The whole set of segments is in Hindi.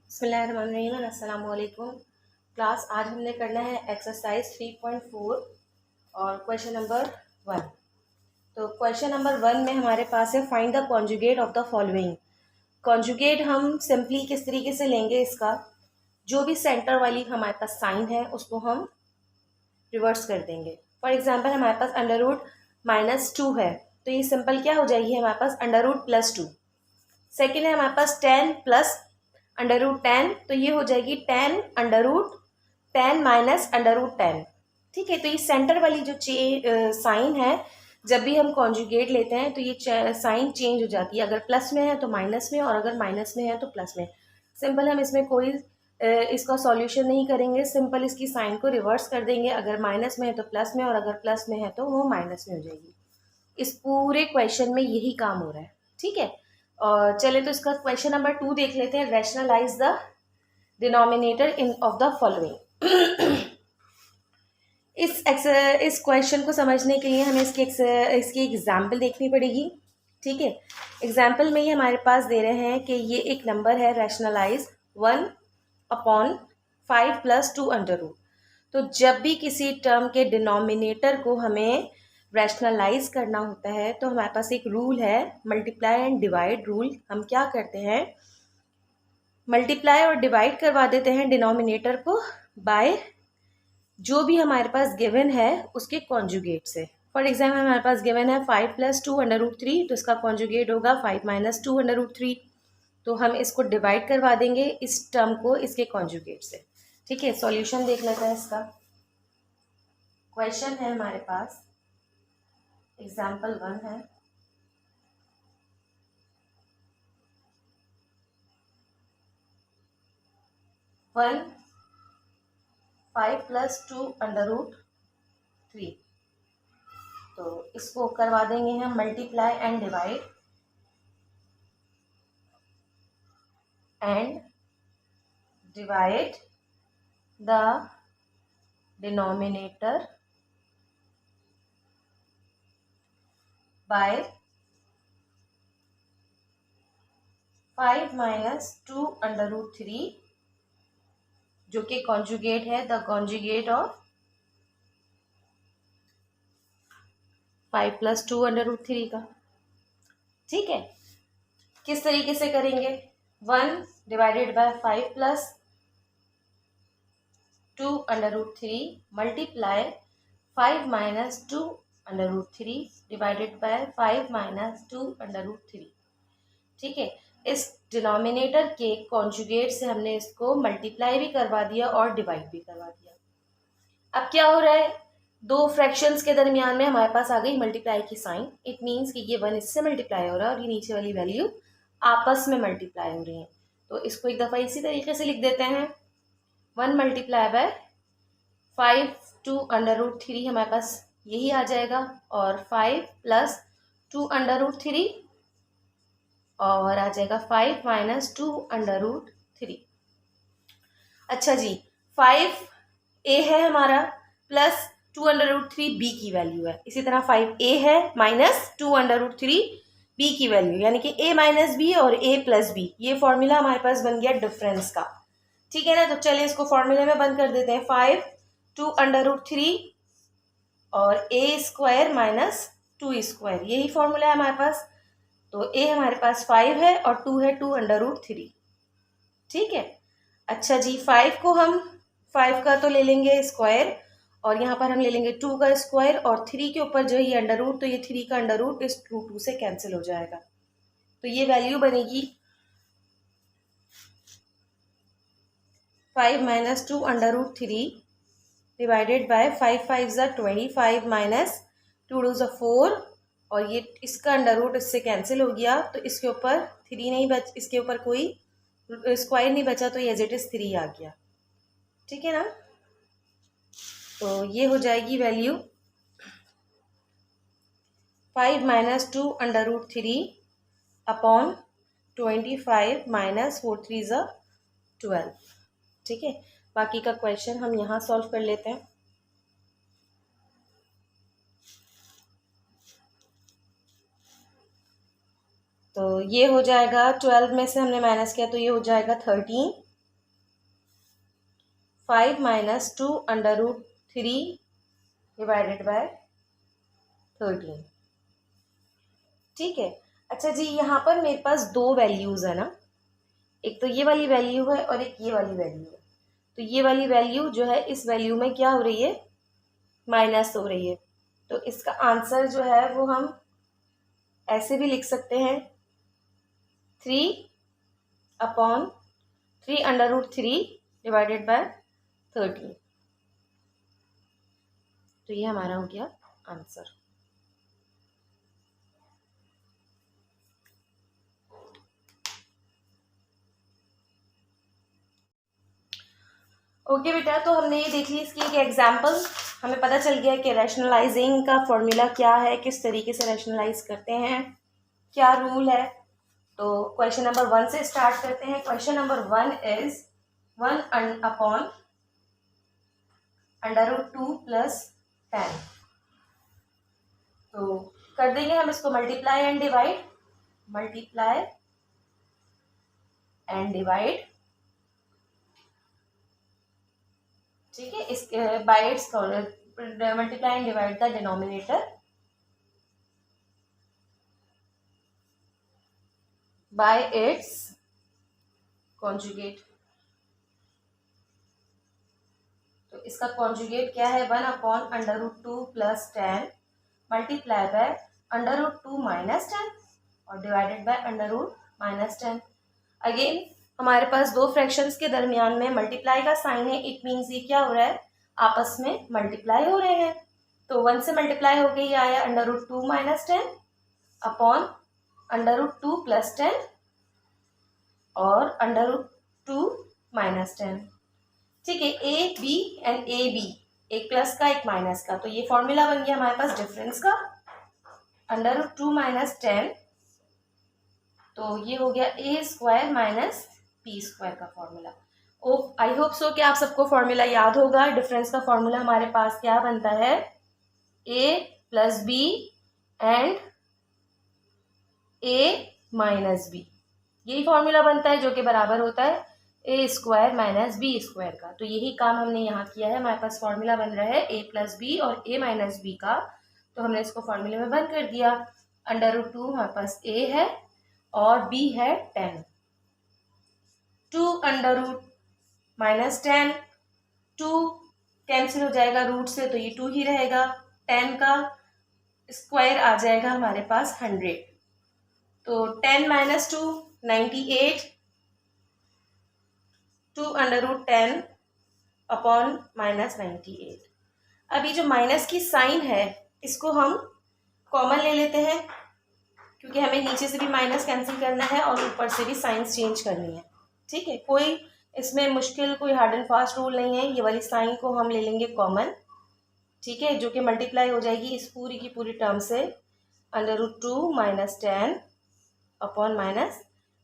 बिस्मिल्लाहिर्रहमानिर्रहीम। अस्सलाम वालेकुम। क्लास आज हमने करना है एक्सरसाइज 3.4 और क्वेश्चन नंबर 1। तो क्वेश्चन नंबर 1 में हमारे पास है find the conjugate of the following. Conjugate हम सिंपली किस तरीके से लेंगे, इसका जो भी सेंटर वाली हमारे पास साइन है उसको हम रिवर्स कर देंगे। फॉर एग्जाम्पल हमारे पास अंडर रूट -2 है, तो ये सिंपल क्या हो जाएगी हमारे पास अंडर रूट +2। सेकेंड है हमारे पास 10 प्लस अंडर रूट 10, तो ये हो जाएगी 10 under root 10 minus under root 10। ठीक है, तो ये सेंटर वाली जो साइन है, जब भी हम कॉन्जुगेट लेते हैं तो ये साइन चेंज हो जाती है। अगर प्लस में है तो माइनस में, और अगर माइनस में है तो प्लस में। सिंपल हम इसमें कोई इसका सॉल्यूशन नहीं करेंगे, सिंपल इसकी साइन को रिवर्स कर देंगे। अगर माइनस में है तो प्लस में, और अगर प्लस में है तो वो माइनस में हो जाएगी। इस पूरे क्वेश्चन में यही काम हो रहा है। ठीक है, और चले तो इसका क्वेश्चन नंबर 2 देख लेते हैं। Rationalise the denominator in of the following. इस क्वेश्चन को समझने के लिए हमें इसकी एग्जाम्पल देखनी पड़ेगी। ठीक है, एग्जाम्पल में ये हमारे पास दे रहे हैं कि ये एक नंबर है रैशनलाइज 1/5 + 2 अंडर रूट। तो जब भी किसी टर्म के डिनोमिनेटर को हमें रैशनलाइज करना होता है तो हमारे पास एक रूल है, मल्टीप्लाई एंड डिवाइड रूल। हम क्या करते हैं, मल्टीप्लाई और डिवाइड करवा देते हैं डिनोमिनेटर को बाय जो भी हमारे पास गिवन है उसके कॉन्जुगेट से। फॉर एग्जाम्पल हमारे पास गिवन है 5 + 2 अंडर रूट 3, तो इसका कॉन्जुगेट होगा 5 - 2 अंडर रूट 3। तो हम इसको डिवाइड करवा देंगे इस टर्म को इसके कॉन्जुगेट से। ठीक है, सॉल्यूशन देख लेते हैं इसका। क्वेश्चन है हमारे पास, एग्जाम्पल 1 है। वन 5 + 2 अंडर रूट 3, तो इसको करवा देंगे हम multiply and divide the denominator by 5 - 2 under root 3, जो कि कॉन्जुगेट है the conjugate of 5 + 2 under root 3 का। ठीक है, किस तरीके से करेंगे, 1 divided by 5 + 2 under root 3 multiply 5 - 2 under root 3 divided by 5 - 2 under root 3। ठीक है, इस डिनोमिनेटर के कॉन्जुगेट से हमने इसको मल्टीप्लाई भी करवा दिया और डिवाइड भी करवा दिया। अब क्या हो रहा है, दो फ्रैक्शंस के दरमियान में हमारे पास आ गई मल्टीप्लाई की साइन। इट मीन्स कि ये 1 इससे मल्टीप्लाई हो रहा है और ये नीचे वाली वैल्यू आपस में मल्टीप्लाई हो रही है। तो इसको एक दफ़ा इसी तरीके से लिख देते हैं, 1 × 5 2 अंडर रूट 3 हमारे पास यही आ जाएगा, और 5 + 2 अंडर रूट 3 और आ जाएगा 5 - 2 अंडर रूट 3। अच्छा जी, 5 ए है हमारा, प्लस 2 अंडर रूट 3 बी की वैल्यू है। इसी तरह 5 ए है माइनस 2 अंडर रूट 3 बी की वैल्यू, यानी कि a - b और a + b। ये फॉर्मूला हमारे पास बन गया डिफरेंस का। ठीक है ना, तो चलिए इसको फॉर्मूले में बंद कर देते हैं। 5 2 अंडर रूट 3 और a² - 2² यही फॉर्मूला है हमारे पास। तो a हमारे पास 5 है और 2 है 2 अंडर रूट 3। ठीक है, अच्छा जी, 5 का तो ले लेंगे स्क्वायर, और यहाँ पर हम ले लेंगे 2 का स्क्वायर, और 3 के ऊपर जो है ये अंडर रूट, तो ये 3 का अंडर रूट इस रूट 2 से कैंसिल हो जाएगा। तो ये वैल्यू बनेगी 5 - 2 under root 3 divided by 5 5 = 25 minus 2 2 = 4, और ये इसका अंडर रूट इससे कैंसिल हो गया, तो इसके ऊपर 3 नहीं बच, इसके ऊपर कोई स्क्वायर नहीं बचा, तो ये एज इट इज 3 आ गया। ठीक है ना, तो ये हो जाएगी value 5 - 2 under root 3 upon 25 minus 4 3 = 12। ठीक है, बाकी का क्वेश्चन हम यहाँ सॉल्व कर लेते हैं। तो ये हो जाएगा 12 में से हमने माइनस किया तो ये हो जाएगा 13 5 minus 2 under root 3 divided by 13। ठीक है। अच्छा जी, यहाँ पर मेरे पास दो वैल्यूज़ है ना, एक तो ये वाली वैल्यू है और एक ये वाली वैल्यू है। तो ये वाली वैल्यू जो है इस वैल्यू में क्या हो रही है, माइनस हो रही है। तो इसका आंसर जो है वो हम ऐसे भी लिख सकते हैं, 3 अंडर रूट 3 डिवाइडेड बाय 13। तो ये हमारा हो गया आंसर। ओके बेटा, तो हमने ये देख ली इसकी एक एग्जाम्पल। हमें पता चल गया कि रैशनलाइजिंग का फॉर्मूला क्या है, किस तरीके से रैशनलाइज करते हैं, क्या रूल है। तो क्वेश्चन नंबर 1 से स्टार्ट करते हैं। Question number 1 is 1 upon under root 2 plus 10। तो कर देंगे हम इसको multiply and divide, multiply and divide. ठीक है, इस by its multiply and divide the denominator by its conjugate. तो इसका कॉन्जुगेट क्या है, 1 upon under root 2 plus 10 multiply by under root 2 minus 10 और divided by under root minus 10। Again हमारे पास दो फ्रैक्शंस के दरमियान में मल्टीप्लाई का साइन है, इट मीन्स ये क्या हो रहा है, आपस में मल्टीप्लाई हो रहे हैं। तो 1 से मल्टीप्लाई होके ये आया under root 2 minus 10 upon under root 2 plus 10 और अंडर रूट 2 माइनस 10। ठीक है, A B and A B, एक प्लस का एक माइनस का, तो ये फॉर्मूला बन गया हमारे पास डिफरेंस का, अंडर रूट 2 माइनस 10। तो ये हो गया A square minus P square का formula. Oh I hope so कि आप सबको फॉर्मूला याद होगा। डिफरेंस का फॉर्मूला हमारे पास क्या बनता है, a plus b and a minus b, यही फॉर्मूला बनता है जो कि बराबर होता है a square minus B square का। तो यही काम हमने यहाँ किया है, हमारे पास फॉर्मूला बन रहा है ए प्लस बी और ए माइनस बी का। तो हमने इसको फॉर्मूले में बंद कर दिया। अंडर रूट 2 हमारे पास ए है और बी है 10। 2 अंडर रूट माइनस 10, 2 कैंसिल हो जाएगा रूट से, तो ये 2 ही रहेगा। 10 का स्क्वायर आ जाएगा हमारे पास 100। तो 10 minus 2 98, 2 under root 10 upon minus 98। अभी जो माइनस की साइन है इसको हम कॉमन ले लेते हैं, क्योंकि हमें नीचे से भी माइनस कैंसिल करना है और ऊपर से भी साइंस चेंज करनी है। ठीक है, कोई इसमें मुश्किल कोई हार्ड एंड फास्ट रूल नहीं है। ये वाली साइन को हम ले लेंगे कॉमन, ठीक है, जो कि मल्टीप्लाई हो जाएगी इस पूरी की पूरी टर्म से, under root 2 minus 10 upon minus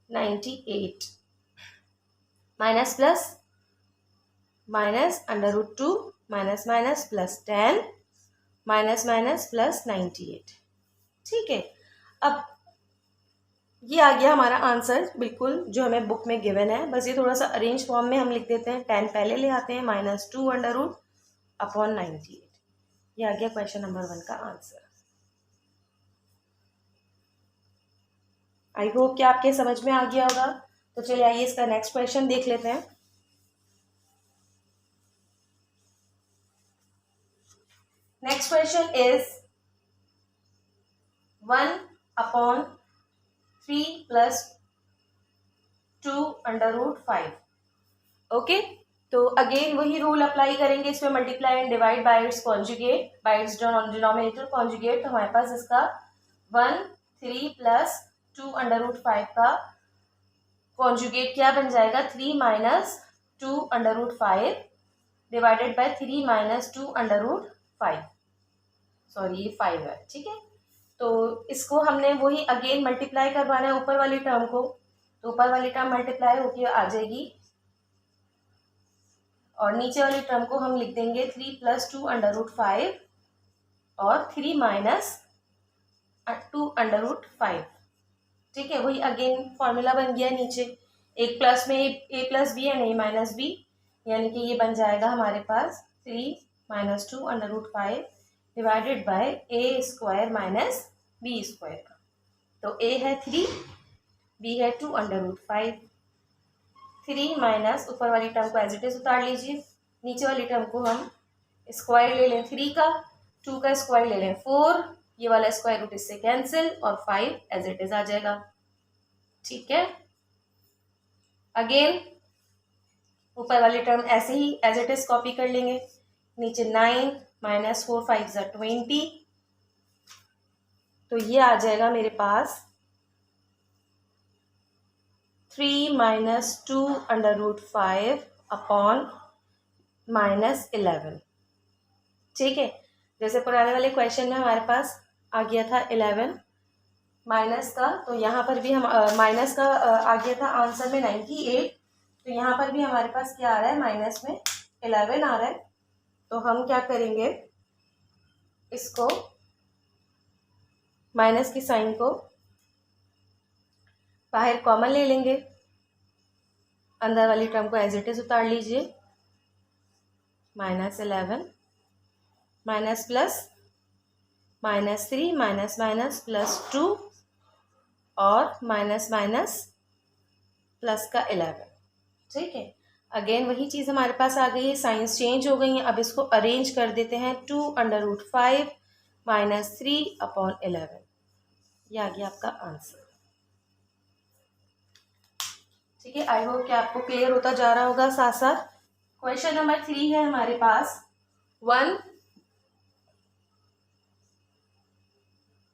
98, minus plus minus under root 2 minus minus plus 10 minus minus plus 98। ठीक है, अब ये आ गया हमारा आंसर बिल्कुल जो हमें बुक में गिवन है। बस ये थोड़ा सा अरेंज फॉर्म में हम लिख देते हैं, 10 पहले ले आते हैं, माइनस 2 अंडर रूट अपॉन 98। ये आ गया क्वेश्चन नंबर 1 का आंसर। आई होप कि आपके समझ में आ गया होगा। तो चलिए आइए इसका नेक्स्ट क्वेश्चन देख लेते हैं। Next question is 1 upon 3 plus 2 under root 5। Okay, तो अगेन वही रूल अप्लाई करेंगे इसमें, multiply and divide by its conjugate, by its denominator conjugate. तो हमारे पास इसका 1 3 प्लस 2 अंडर रूट 5 का कॉन्जुगेट क्या बन जाएगा, 3 minus 2 under root 5 divided by 3 minus 2 under root 5। Sorry ये 5 है। ठीक है, तो इसको हमने वही अगेन मल्टीप्लाई करवाना है ऊपर वाली टर्म को, तो ऊपर वाली टर्म मल्टीप्लाई होकर आ जाएगी और नीचे वाली टर्म को हम लिख देंगे 3 प्लस 2 अंडर रूट 5 और 3 माइनस 2 अंडर रूट 5। ठीक है, वही अगेन फॉर्मूला बन गया नीचे, एक प्लस में a plus b and a minus b, यानी कि ये बन जाएगा हमारे पास 3 minus 2 under root 5 divided by a square minus B square का। तो ए है 3, बी है 2 अंडर रूट 5। 3 माइनस ऊपर वाली टर्म को एज इट इज उतार लीजिए, नीचे वाली टर्म को हम स्क्वायर ले लें 3 का, 2 का स्क्वायर ले लें 4, ये वाला स्क्वायर रूट इससे कैंसिल और 5 एज इट इज आ जाएगा। ठीक है, अगेन ऊपर वाली टर्म ऐसे ही एज इट इज कॉपी कर लेंगे, नीचे 9 माइनस 4 5 ज़ा 20, तो ये आ जाएगा मेरे पास 3 minus 2 under root 5 upon minus 11। ठीक है, जैसे पुराने वाले क्वेश्चन में हमारे पास आ गया था 11 माइनस का, तो यहाँ पर भी हम माइनस का आ गया था आंसर में 98, तो यहाँ पर भी हमारे पास क्या आ रहा है, माइनस में 11 आ रहा है। तो हम क्या करेंगे, इसको माइनस की साइन को बाहर कॉमन ले लेंगे, अंदर वाली टर्म को एज इट इज उतार लीजिए, minus 11 minus plus minus 3 minus minus plus 2 और माइनस माइनस प्लस का 11। ठीक है, अगेन वही चीज़ हमारे पास आ गई है, साइंस चेंज हो गई है। अब इसको अरेंज कर देते हैं, 2 अंडर रूट 5 माइनस 3 अपॉन 11, ये आ गया आपका आंसर। ठीक है, आई होप कि आपको क्लियर होता जा रहा होगा। साथ साथ क्वेश्चन नंबर 3 है हमारे पास 1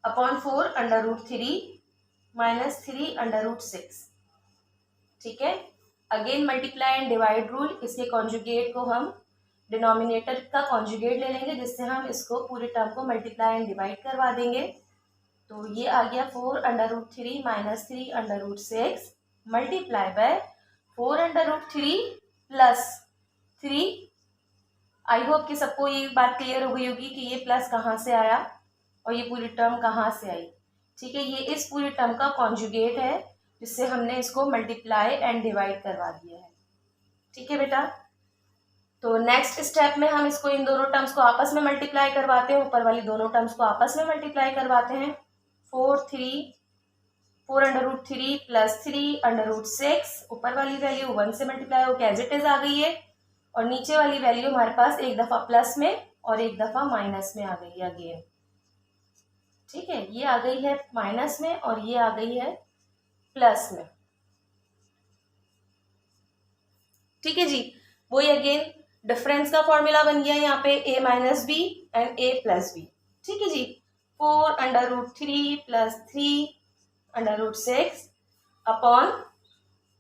upon 4 under root 3 minus 3 under root 6। ठीक है, again multiply and divide rule, इसके कॉन्जुगेट को हम डिनोमिनेटर का कॉन्जुगेट ले लेंगे, जिससे हम इसको पूरे टर्म को मल्टीप्लाई एंड डिवाइड करवा देंगे। तो ये आ गया 4 under root 3 minus 3 under root 6 multiply by 4 under root 3 plus 3। I hope कि सबको ये बात क्लियर हो गई होगी कि ये प्लस कहाँ से आया और ये पूरी टर्म कहाँ से आई। ठीक है, ये इस पूरी टर्म का कॉन्जुगेट है, जिससे हमने इसको मल्टीप्लाई एंड डिवाइड करवा दिया है। ठीक है बेटा, तो नेक्स्ट स्टेप में हम इसको इन दोनों टर्म्स को आपस में मल्टीप्लाई करवाते हैं, ऊपर वाली दोनों टर्म्स को आपस में मल्टीप्लाई करवाते हैं। 4 under root 3 plus 3 under root 6, ऊपर वाली वैल्यू 1 से मल्टीप्लाई होकर एज इट इज आ गई है, और नीचे वाली वैल्यू हमारे पास एक दफा प्लस में और एक दफा माइनस में आ गई है अगेन। ठीक है, ये आ गई है माइनस में और ये आ गई है प्लस में। ठीक है जी, वही अगेन डिफरेंस का फॉर्मूला बन गया यहाँ पे a minus B and a plus B. ठीक है जी, 4 under root 3 plus 3 under root 6 upon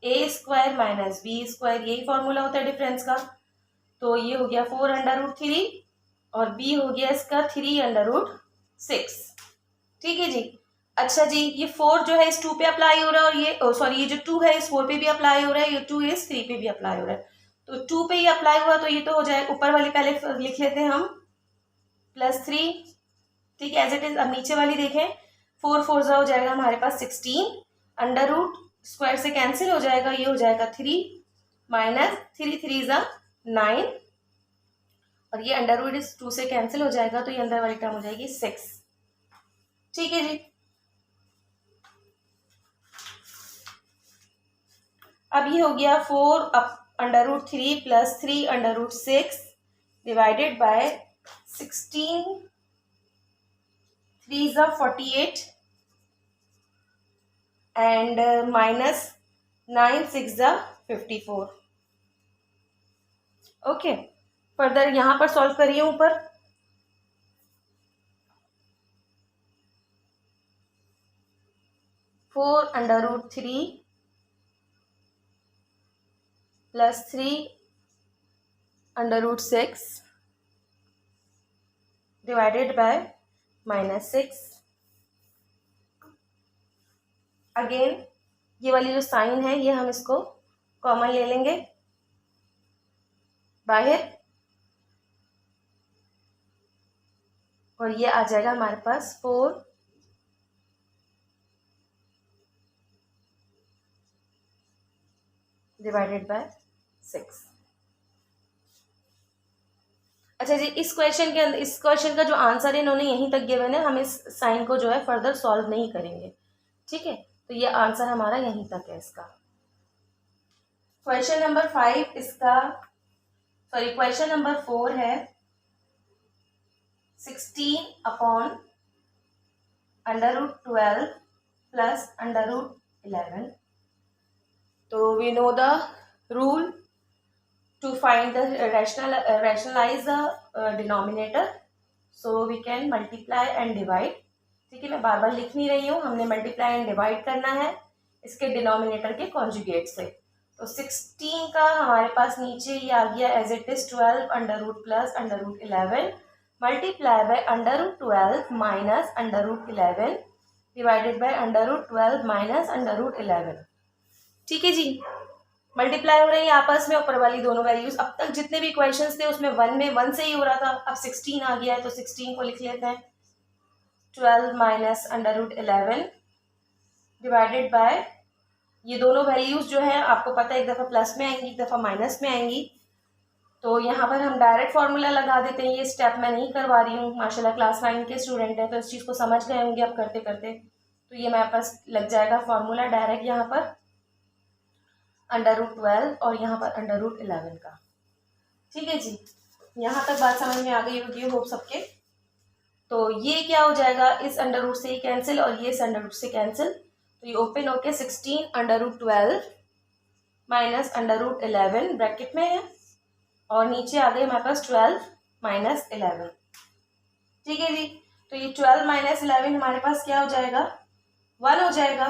a square minus B square, यही फॉर्मूला होता है डिफरेंस का। तो ये हो गया 4 अंडर रूट 3 और b हो गया इसका 3 अंडर रूट 6। ठीक है जी, अच्छा जी, ये 4 जो है इस 2 पे अप्लाई हो रहा है और ये सॉरी ये जो 2 है इस 4 पे भी अप्लाई हो रहा है, ये 2 इस 3 पे भी अप्लाई हो रहा है। तो 2 पे ये अप्लाई हुआ तो ये तो हो जाए, ऊपर वाली पहले लिख लेते हैं हम +3। ठीक है, एज इट इज। अब नीचे वाली देखें, 4 4 हो जाएगा हमारे पास 16, अंडर रूट स्क्वायर से कैंसिल हो जाएगा, ये हो जाएगा 3 माइनस 3 3 9, और ये अंडर रूट इस 2 से कैंसिल हो जाएगा, तो ये अंदर वाली टर्म हो जाएगी 6। ठीक है जी, अब ये हो गया 4 under root 3 plus 3 under root 6 divided by 16 3 ज़ा 48 एंड माइनस 9 6 ज़ा 54। ओके, फर्दर यहाँ पर सॉल्व करिए ऊपर। Four under root 3 plus 3 under root 6 divided by -6। Again ये वाली जो साइन है ये हम इसको कॉमन ले लेंगे बाहर, और ये आ जाएगा हमारे पास 4 डिवाइडेड बाय 6। अच्छा जी, इस क्वेश्चन के अंदर, इस क्वेश्चन का जो आंसर है इन्होंने यहीं तक गिवन है, हम इस साइन को जो है फर्दर सॉल्व नहीं करेंगे, ठीक है। तो ये आंसर हमारा यहीं तक है इसका। क्वेश्चन नंबर 5 इसका, सॉरी क्वेश्चन नंबर 4 है 16/√12 प्लस √11। तो we know the rule to find the rationalize the denominator, so we can multiply and divide। ठीक है, मैं बार बार लिख नहीं रही हूँ, हमने मल्टीप्लाई एंड डिवाइड करना है इसके डिनोमिनेटर के कॉन्जुगेट से। तो 16 का हमारे पास नीचे ये आ गया as it is 12 plus √11 multiply by √12 minus √11 divided by √12 minus √11। ठीक है जी, मल्टीप्लाई हो रही है आपस में ऊपर वाली दोनों वैल्यूज। अब तक जितने भी क्वेश्चंस थे उसमें 1 में 1 से ही हो रहा था, अब 16 आ गया है तो 16 को लिख लेते हैं 12 माइनस √11 डिवाइडेड बाय, ये दोनों वैल्यूज जो है आपको पता है एक दफ़ा प्लस में आएंगी एक दफ़ा माइनस में आएंगी। तो यहाँ पर हम डायरेक्ट फार्मूला लगा देते हैं, ये स्टेप मैं नहीं करवा रही हूँ, माशाल्लाह क्लास 9 के स्टूडेंट हैं तो इस चीज़ को समझ गए होंगे अब करते करते। तो ये मेरे पास लग जाएगा फार्मूला डायरेक्ट यहाँ पर √12 और यहाँ पर √11 का। ठीक है जी, यहाँ तक बात समझ में आ गई होगी होप सबके। तो ये क्या हो जाएगा, इस √ से ही कैंसिल और ये इस √ से कैंसिल, तो ये ओपन होके 16/12 माइनस √11 ब्रैकेट में है और नीचे आ गए हमारे पास 12 माइनस 11। ठीक है जी, तो ये 12 माइनस 11 हमारे पास क्या हो जाएगा, 1 हो जाएगा।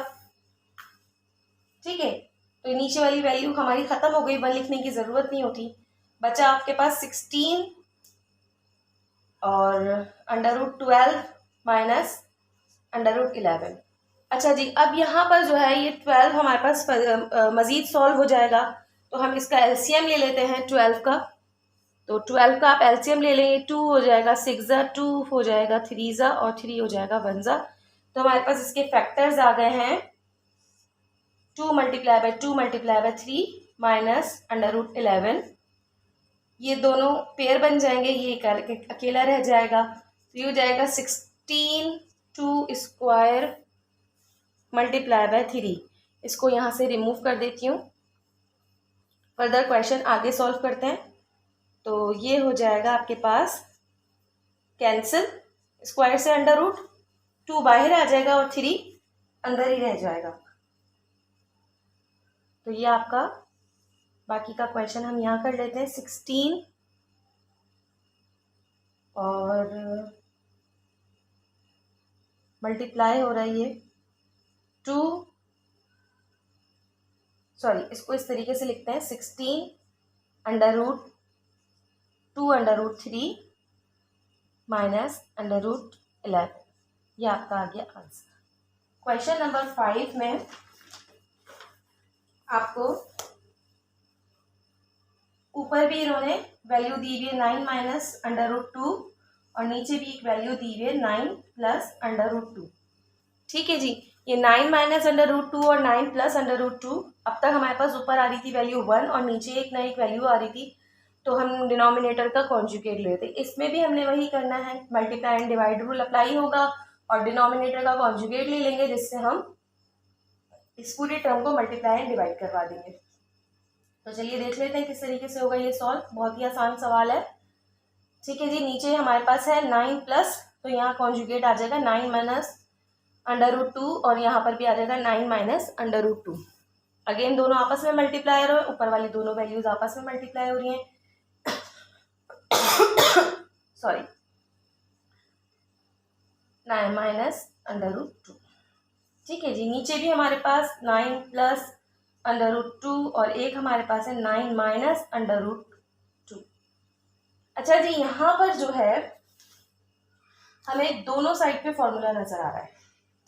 ठीक है, तो नीचे वाली वैल्यू हमारी खत्म हो गई, 1 लिखने की जरूरत नहीं होती, बचा आपके पास 16 और √12 माइनस √11। अच्छा जी, अब यहाँ पर जो है ये 12 हमारे पास मजीद सॉल्व हो जाएगा, तो हम इसका एलसीएम ले लेते हैं 12 का। तो 12 का आप एलसीएम ले लेंगे, 2 हो जाएगा 6 ज़ा, 2 हो जाएगा 3 ज़ा और 3 हो जाएगा 1 ज़ा। तो हमारे पास इसके फैक्टर्स आ गए हैं 2 multiply by 2 multiply by 3 minus √11। ये दोनों पेयर बन जाएंगे, ये अकेला रह जाएगा, तो ये हो जाएगा 16 2 स्क्वायर मल्टीप्लाई बाय 3। इसको यहाँ से रिमूव कर देती हूँ, फर्दर क्वेश्चन आगे सॉल्व करते हैं। तो ये हो जाएगा आपके पास कैंसिल, स्क्वायर से √2 बाहर आ जाएगा और 3 अंदर ही रह जाएगा। तो ये आपका बाकी का क्वेश्चन हम यहाँ कर लेते हैं 16 और मल्टीप्लाई हो रही है 2, सॉरी इसको इस तरीके से लिखते हैं 16 √2 √3 माइनस √11। ये आपका आ गया आंसर। क्वेश्चन नंबर 5 में आपको ऊपर भी इन्होंने वैल्यू दी हुई है 9 माइनस √2 और नीचे भी एक वैल्यू दी हुई है 9 प्लस √2। ठीक है जी, ये 9 माइनस √2 और 9 प्लस √2, अब तक हमारे पास ऊपर आ रही थी वैल्यू 1 और नीचे एक नई वैल्यू आ रही थी, तो हम डिनोमिनेटर का कॉन्जुगेट लेते। इसमें भी हमने वही करना है, multiply and divide rule apply होगा और डिनोमिनेटर का कॉन्जुगेट ले लेंगे, जिससे हम इस पूरी टर्म को मल्टीप्लाई एंड डिवाइड करवा देंगे। तो चलिए देख लेते हैं किस तरीके से होगा ये सॉल्व, बहुत ही आसान सवाल है। ठीक है जी, नीचे हमारे पास है 9 प्लस, तो यहाँ कॉन्जुगेट आ जाएगा 9 माइनस √2 और यहाँ पर भी आ जाएगा 9 माइनस √2। अगेन दोनों आपस में मल्टीप्लाई हो रहे हैं, ऊपर वाली दोनों वैल्यूज आपस में मल्टीप्लाई हो रही हैं। Sorry 9 minus √2। ठीक है जी, नीचे भी हमारे पास 9 प्लस √2 और एक हमारे पास है 9 माइनस √2। अच्छा जी, यहाँ पर जो है हमें दोनों साइड पे फॉर्मूला नजर आ रहा है।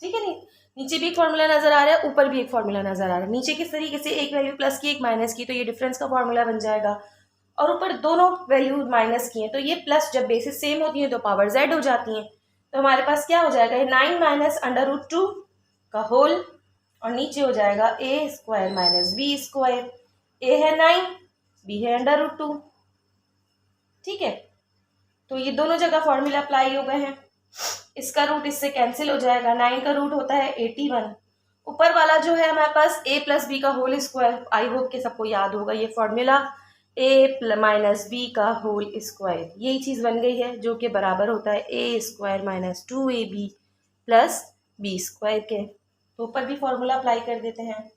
ठीक है, नहीं नीचे भी एक फॉर्मूला नजर आ रहा है, ऊपर भी एक फॉर्मूला नजर आ रहा है। नीचे किस तरीके से, एक वैल्यू प्लस की एक माइनस की, तो ये डिफरेंस का फॉर्मूला बन जाएगा, और ऊपर दोनों वैल्यू माइनस की हैं, तो ये प्लस जब बेसिस सेम होती हैं तो पावर z हो जाती हैं। तो हमारे पास क्या हो जाएगा, ये 9 माइनस √2 का होल और नीचे हो जाएगा a square minus b square. a है 9, b है √2। ठीक है, तो ये दोनों जगह फॉर्मूला अप्लाई हो गए हैं। इसका रूट इससे कैंसिल हो जाएगा। 9 का रूट होता है 81। ऊपर वाला जो है हमारे पास a प्लस बी का होल स्क्वायर, आई होप कि सबको याद होगा ये फॉर्मूला, a माइनस बी का होल स्क्वायर, यही चीज़ बन गई है जो कि बराबर होता है a square minus 2ab plus B square के। तो ऊपर भी फॉर्मूला अप्लाई कर देते हैं।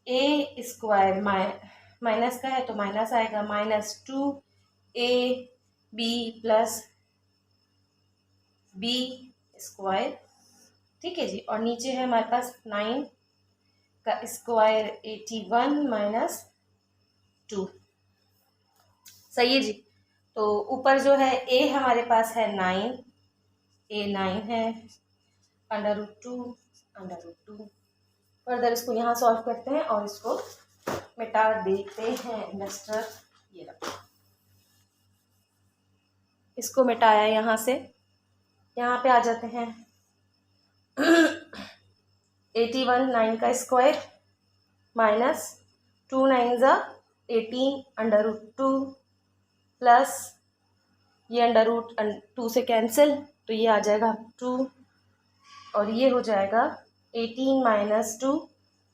a स्क्वायर माइनस का है तो माइनस आएगा, minus 2ab plus B square, ठीक है जी। और नीचे है हमारे पास 9 का स्क्वायर 81 माइनस 2, सही है जी। तो ऊपर जो है a हमारे पास है 9, a 9 है, √2 फर्दर इसको यहाँ सॉल्व करते हैं और इसको मिटा देते हैं इंडस्टर। ये रखो, इसको मिटाया यहाँ से, यहाँ पे आ जाते हैं 81 9 का स्क्वायर माइनस 2 9 ज़ा 18 √2 प्लस ये √2 से कैंसिल तो ये आ जाएगा 2 और ये हो जाएगा 18 माइनस 2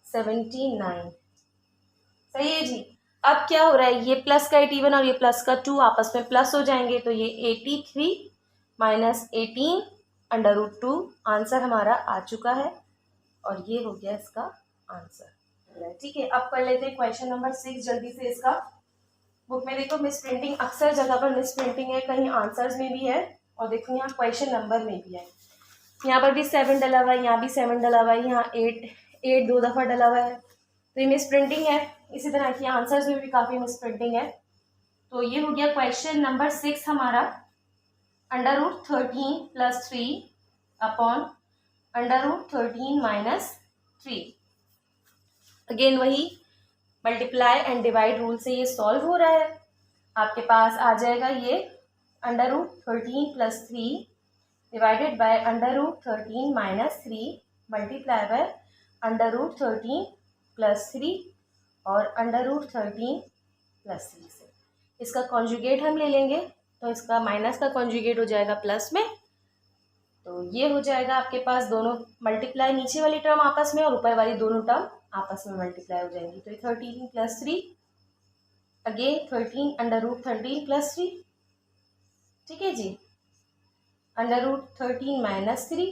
79, सही है जी। अब क्या हो रहा है, ये प्लस का 81 और ये प्लस का 2 आपस में प्लस हो जाएंगे तो ये 83 माइनस 18 √2 आंसर हमारा आ चुका है और ये हो गया इसका आंसर, ठीक है। अब कर लेते हैं क्वेश्चन नंबर 6 जल्दी से। इसका बुक में देखो मिस प्रिंटिंग, अक्सर जगह पर मिस प्रिंटिंग है, कहीं आंसर्स में भी है और देखो यहाँ क्वेश्चन नंबर में भी है। यहाँ पर भी 7 डला हुआ है, यहाँ भी 7 डला हुआ है, यहाँ 8 2 दफ़ा डला हुआ है, तो ये मिस प्रिंटिंग है। इसी तरह की आंसर्स में भी काफ़ी मिस प्रिंटिंग है। तो ये हो गया क्वेश्चन नंबर 6 हमारा, √13 + 3 अपॉन √13 - 3। अगेन वही मल्टीप्लाई एंड डिवाइड रूल से ये सॉल्व हो रहा है। आपके पास आ जाएगा ये √13 + 3 डिवाइडेड बाय √13 - 3 मल्टीप्लाई बाय √13 + 3 और √13 + 3 से इसका कॉन्जुगेट हम ले लेंगे तो इसका माइनस का कॉन्जुगेट हो जाएगा प्लस में, तो ये हो जाएगा आपके पास दोनों मल्टीप्लाई, नीचे वाली टर्म आपस में और ऊपर वाली दोनों टर्म आपस में मल्टीप्लाई हो जाएंगी। तो 13 + 3 अगेन 13 √13 + 3, ठीक है जी, √13 - 3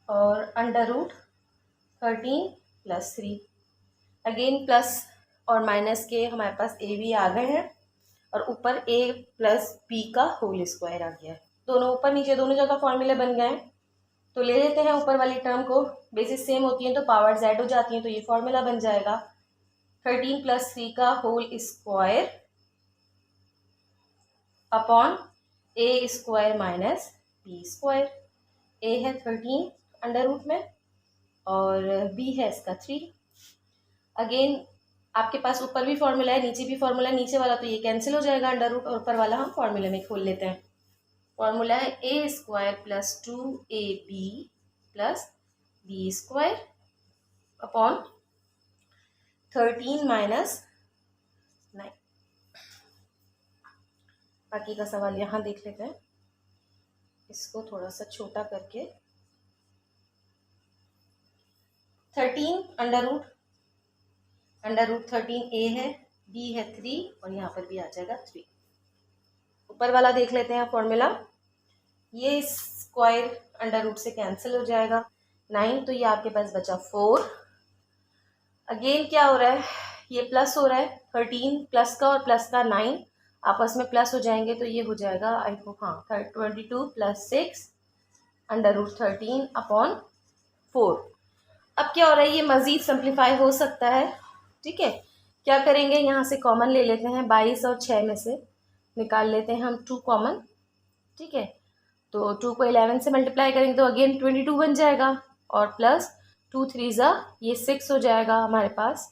और √13 + 3। अगेन प्लस और माइनस के हमारे पास ए भी आ गए हैं और ऊपर a + b का होल स्क्वायर आ गया है। दोनों ऊपर नीचे दोनों जगह फॉर्मूले बन गए हैं। तो ले लेते हैं ऊपर वाली टर्म को, बेसिस सेम होती है तो पावर z हो जाती है, तो ये फॉर्मूला बन जाएगा 13 + 3 का whole square upon a square minus b square. a है 13 अंडर रूट में और b है इसका 3। अगेन आपके पास ऊपर भी फॉर्मूला है नीचे भी फॉर्मूला है, नीचे वाला तो ये कैंसिल हो जाएगा अंडर रूट और ऊपर वाला हम फॉर्मूले में खोल लेते हैं। फॉर्मूला है a square + 2ab + b square upon 13 - 9। बाकी का सवाल यहाँ देख लेते हैं, इसको थोड़ा सा छोटा करके 13 अंडर रूट 13 a है, b है 3 और यहाँ पर भी आ जाएगा 3। ऊपर वाला देख लेते हैं फॉर्मूला, ये स्क्वायर अंडर रूट से कैंसिल हो जाएगा 9, तो ये आपके पास बचा 4। अगेन क्या हो रहा है, ये प्लस हो रहा है 13 प्लस का और प्लस का 9 आपस में प्लस हो जाएंगे तो ये हो जाएगा आई होप हाँ 22 + 6 अंडर रूट 13 अपॉन 4। अब क्या हो रहा है, ये मज़ीद सिंप्लीफाई हो सकता है, ठीक है। क्या करेंगे, यहाँ से कॉमन ले लेते हैं, 22 और 6 में से निकाल लेते हैं हम 2 कॉमन, ठीक है। तो 2 को 11 से मल्टीप्लाई करेंगे तो अगेन 22 बन जाएगा और प्लस 2 3 ज़ा ये 6 हो जाएगा हमारे पास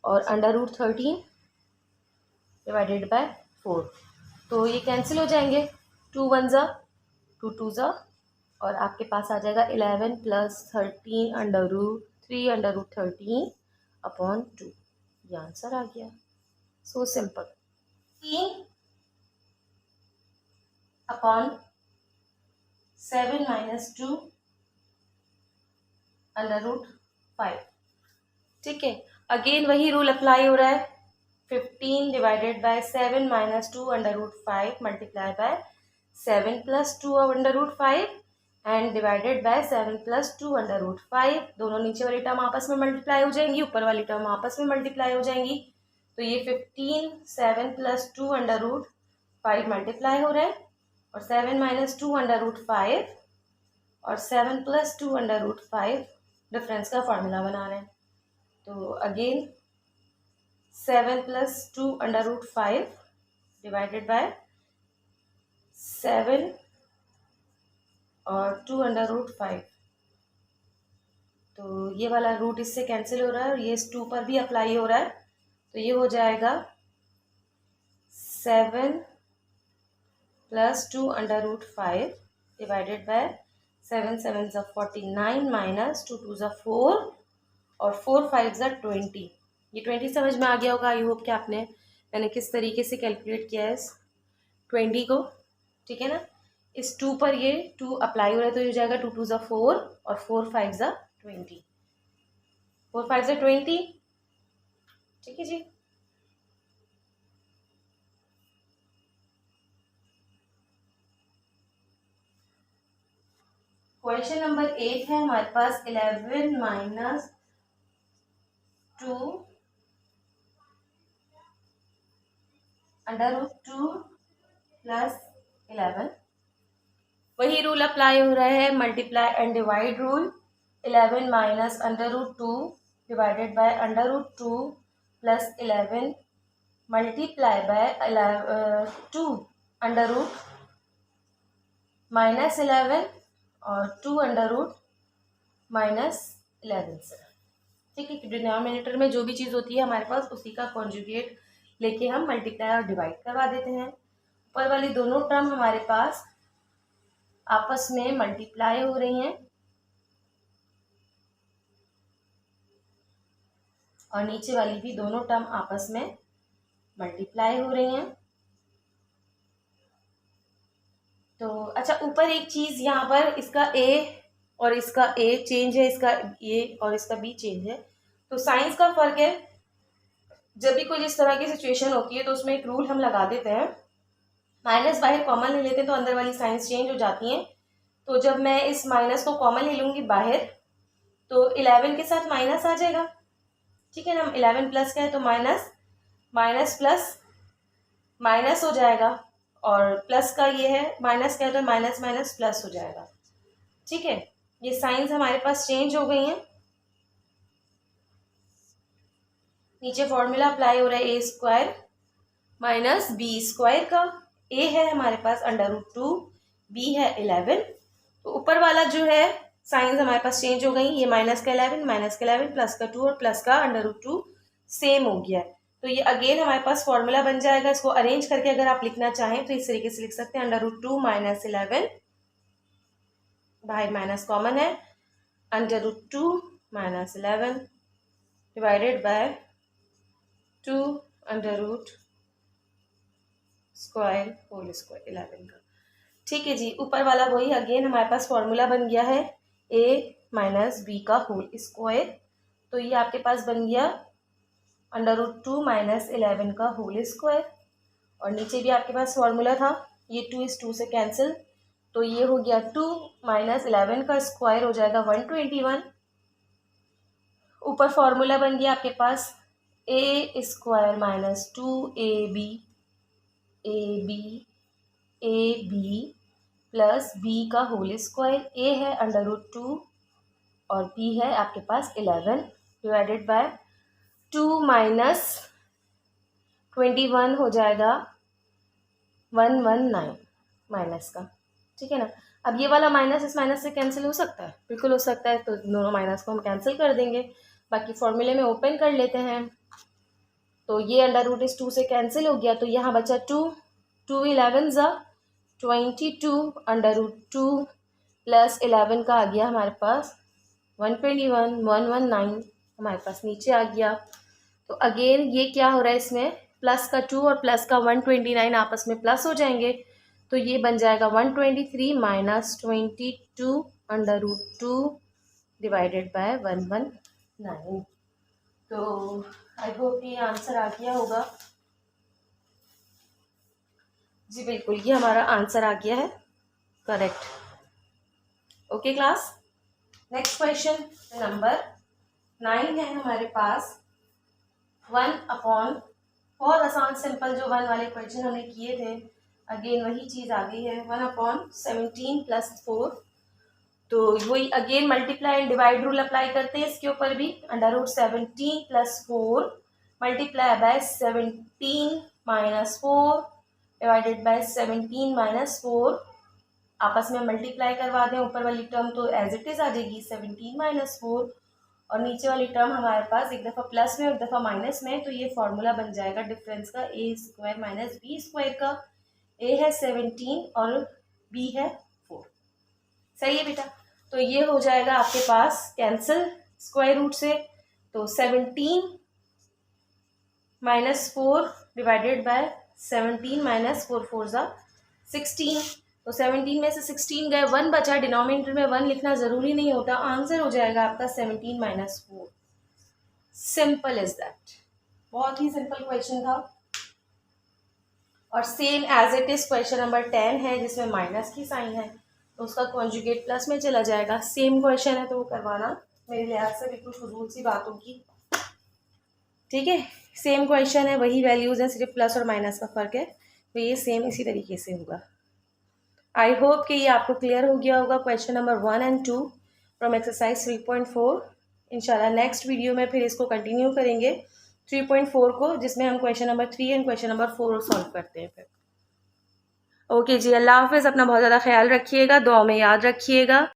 और अंडर रूट 13 डिवाइडेड बाय 4, तो ये कैंसिल हो जाएंगे, 2 1 ज़ा 2 2 ज़ा और आपके पास आ जाएगा 11 + 13 under root 3 under root 13 upon 2, ये आंसर आ गया। So simple. 3 अपॉन 7 माइनस 2 √5। ठीक है, अगेन वही रूल अप्लाई हो रहा है। 15 divided by 7 minus 2 √5 multiply by 7 plus 2 √5 and divided by 7 plus 2 √5। दोनों नीचे वाली टर्म आपस में मल्टीप्लाई हो जाएंगी, ऊपर वाली टर्म आपस में मल्टीप्लाई हो जाएंगी। तो ये 15 7 प्लस 2 √5 मल्टीप्लाई हो रहे हैं, और 7 माइनस 2 √5 और 7 प्लस 2 √5 डिफरेंस का फॉर्मूला बना रहे हैं। तो अगेन 7 प्लस 2 √5 डिवाइडेड बाय 7 और 2 √5। तो ये वाला रूट इससे कैंसिल हो रहा है और ये इस 2 पर भी अप्लाई हो रहा है। तो ये हो जाएगा 7 प्लस 2 √5 डिवाइडेड बाय 7 7 ज़ा 49 माइनस 2 2 ज़ा 4 और 4 5 ज़ा 20। ये 20 समझ में आ गया होगा। आई होप कि मैंने किस तरीके से कैलकुलेट किया है इस 20 को। ठीक है ना, इस 2 पर ये 2 अप्लाई हो रहा है, तो ये हो जाएगा 2 2 ज़ा 4 और 4 5 ज़ा 20। 4 5 ज़ा 20। ठीक है जी। क्वेश्चन नंबर 8 है हमारे पास 11 माइनस 2 √2 प्लस 11। वही रूल अप्लाई हो रहा है, multiply and divide rule. 11 minus √2 divided by √2 plus 11 multiply bye 2 √ minus 11 और 2 √ माइनस 11 से। ठीक है, डिनोमिनेटर में जो भी चीज़ होती है हमारे पास उसी का कॉन्जुगेट लेके हम मल्टीप्लाई और डिवाइड करवा देते हैं। ऊपर वाली दोनों टर्म हमारे पास आपस में मल्टीप्लाई हो रही हैं और नीचे वाली भी दोनों टर्म आपस में मल्टीप्लाई हो रही हैं। तो अच्छा, ऊपर एक चीज़ यहाँ पर इसका ए और इसका ए चेंज है, इसका ए और इसका बी चेंज है। तो साइंस का फर्क है। जब भी कोई इस तरह की सिचुएशन होती है तो उसमें एक रूल हम लगा देते हैं, माइनस बाहर कॉमन ले लेते हैं तो अंदर वाली साइंस चेंज हो जाती हैं। तो जब मैं इस माइनस को कॉमन ले लूँगी बाहर, तो 11 के साथ माइनस आ जाएगा। ठीक है ना, 11 प्लस का है तो माइनस माइनस प्लस माइनस हो जाएगा, और प्लस का ये है माइनस का है तो माइनस माइनस प्लस हो जाएगा। ठीक है, ये साइंस हमारे पास चेंज हो गई हैं। नीचे फॉर्मूला अप्लाई हो रहा है a² माइनस b² का। a है हमारे पास √2, b है 11। तो ऊपर वाला जो है साइंस हमारे पास चेंज हो गई। ये माइनस का 11 माइनस का 11 प्लस का 2 और प्लस का √2 सेम हो गया है। तो ये अगेन हमारे पास फॉर्मूला बन जाएगा। इसको अरेंज करके अगर आप लिखना चाहें तो इस तरीके से लिख सकते हैं, √2 माइनस 11, बाहर माइनस कॉमन है, √2 minus 11 divided by 2 √ square whole square 11 का। ठीक है जी, ऊपर वाला वही अगेन हमारे पास फॉर्मूला बन गया है a माइनस b का होल स्क्वायर। तो ये आपके पास बन गया √2 माइनस 11 का होल स्क्वायर, और नीचे भी आपके पास फॉर्मूला था, ये 2 इस 2 से कैंसिल, तो ये हो गया 2 माइनस 11 का स्क्वायर हो जाएगा 121। ऊपर फॉर्मूला बन गया आपके पास a² minus 2ab plus b का होल स्क्वायर। a है √2 और b है आपके पास 11 डिवाइडेड बाय 2 माइनस 21 हो जाएगा 119 माइनस का। ठीक है ना, अब ये वाला माइनस इस माइनस से कैंसिल हो सकता है, बिल्कुल हो सकता है। तो दोनों माइनस को हम कैंसिल कर देंगे, बाकी फॉर्मूले में ओपन कर लेते हैं। तो ये √ इस 2 से कैंसिल हो गया, तो यहाँ बचा 2 2 11 ज़ा 22 √2 प्लस 11 का आ गया हमारे पास 121 119 हमारे पास नीचे आ गया। तो अगेन ये क्या हो रहा है, इसमें प्लस का 2 और प्लस का 129 आपस में प्लस हो जाएंगे, तो ये बन जाएगा 123 minus 22 under root 2 divided by 119। तो आई होप ये आंसर आ गया होगा। जी बिल्कुल, ये हमारा आंसर आ गया है correct. Okay class, next question number 9 है हमारे पास। 1/, बहुत आसान सिंपल जो 1 वाले क्वेश्चन हमने किए थे, अगेन वही चीज़ आ गई है। 1/17 + 4, तो वही again multiply and divide rule apply करते हैं इसके ऊपर भी। √17 + 4 मल्टीप्लाई बाय 17 - 4 डिवाइडेड बाय 17 - 4, आपस में मल्टीप्लाई करवा दें। ऊपर वाली टर्म तो एज इट इज आ जाएगी 17 - 4, और नीचे वाली टर्म हमारे पास एक दफ़ा प्लस में और एक दफ़ा माइनस में। तो ये फॉर्मूला बन जाएगा डिफरेंस का, a² - b² का। a है 17 और b है 4। सही है बेटा, तो ये हो जाएगा आपके पास कैंसिल स्क्वायर रूट से। तो 17 - 4 डिवाइडेड बाय 17 - 4 4 ज़ा 16। तो 17 में से 16 गए, 1 बचा। डिनोमिनेटर में 1 लिखना ज़रूरी नहीं होता, आंसर हो जाएगा आपका 17 - 4। सिंपल इज दैट, बहुत ही सिंपल क्वेश्चन था। और same as it is question number 10 है जिसमें माइनस की साइन है, तो उसका कॉन्जुगेट प्लस में चला जाएगा। सेम क्वेश्चन है तो वो करवाना मेरे लिहाज से बिल्कुल फजूल सी बात होगी। ठीक है, सेम क्वेश्चन है, वही वैल्यूज़ हैं, सिर्फ प्लस और माइनस का फ़र्क है। तो ये सेम इसी तरीके से होगा। आई होप कि ये आपको क्लियर हो गया होगा क्वेश्चन नंबर 1 और 2 फ्रॉम एक्सरसाइज 3.4। इंशाल्लाह नेक्स्ट वीडियो में फिर इसको कंटिन्यू करेंगे 3.4 को, जिसमें हम question number 3 and question number 4 solve करते हैं फिर। ओके जी, अल्लाह हाफिज़। अपना बहुत ज़्यादा ख्याल रखिएगा, दुआ में याद रखिएगा।